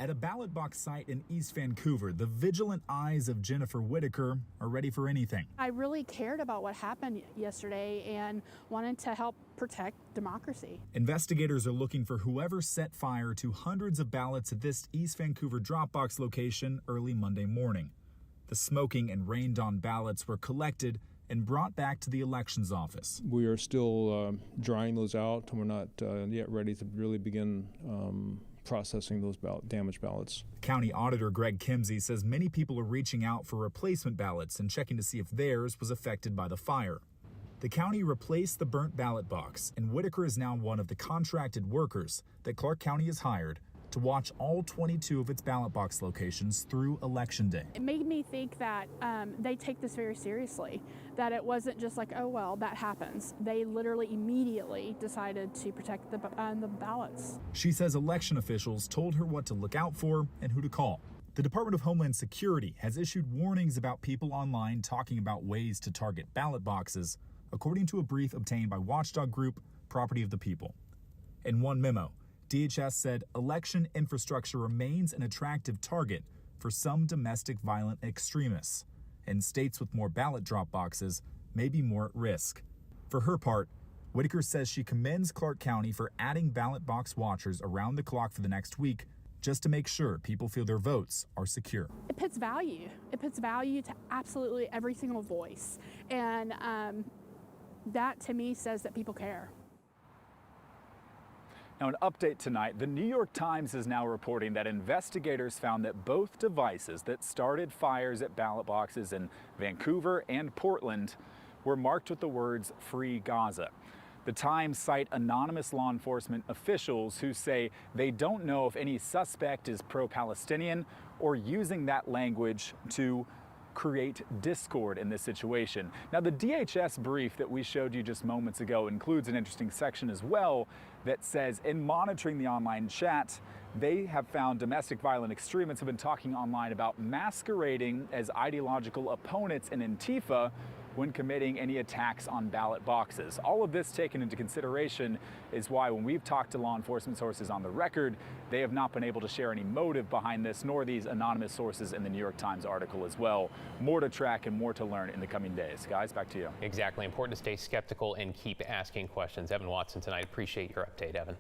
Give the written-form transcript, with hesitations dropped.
At a ballot box site in East Vancouver, the vigilant eyes of Jennifer Whitaker are ready for anything. I really cared about what happened yesterday and wanted to help protect democracy. Investigators are looking for whoever set fire to hundreds of ballots at this East Vancouver Dropbox location early Monday morning. The smoking and rained-on ballots were collected and brought back to the elections office. We are still drying those out, and we're not yet ready to really begin processing those damaged ballots. County Auditor Greg Kimsey says many people are reaching out for replacement ballots and checking to see if theirs was affected by the fire. The county replaced the burnt ballot box, and Whitaker is now one of the contracted workers that Clark County has hired to watch all 22 of its ballot box locations through Election Day. It made me think that they take this very seriously, that it wasn't just like, oh, well, that happens. They literally immediately decided to protect the ballots. She says election officials told her what to look out for and who to call. The Department of Homeland Security has issued warnings about people online talking about ways to target ballot boxes, according to a brief obtained by watchdog group Property of the People. In one memo, DHS said election infrastructure remains an attractive target for some domestic violent extremists, and states with more ballot drop boxes may be more at risk. For her part, Whitaker says she commends Clark County for adding ballot box watchers around the clock for the next week just to make sure people feel their votes are secure. It puts value. It puts value to absolutely every single voice. And that to me says that people care. Now, an update tonight, the New York Times is now reporting that investigators found that both devices that started fires at ballot boxes in Vancouver and Portland were marked with the words "Free Gaza." The Times cite anonymous law enforcement officials who say they don't know if any suspect is pro-Palestinian or using that language to create discord in this situation. Now, the DHS brief that we showed you just moments ago includes an interesting section as well that says in monitoring the online chat, they have found domestic violent extremists have been talking online about masquerading as ideological opponents in Antifa when committing any attacks on ballot boxes. All of this taken into consideration is why when we've talked to law enforcement sources on the record, they have not been able to share any motive behind this, nor these anonymous sources in the New York Times article as well. More to track and more to learn in the coming days. Guys, back to you. Exactly. Important to stay skeptical and keep asking questions. Evan Watson tonight. Appreciate your update, Evan.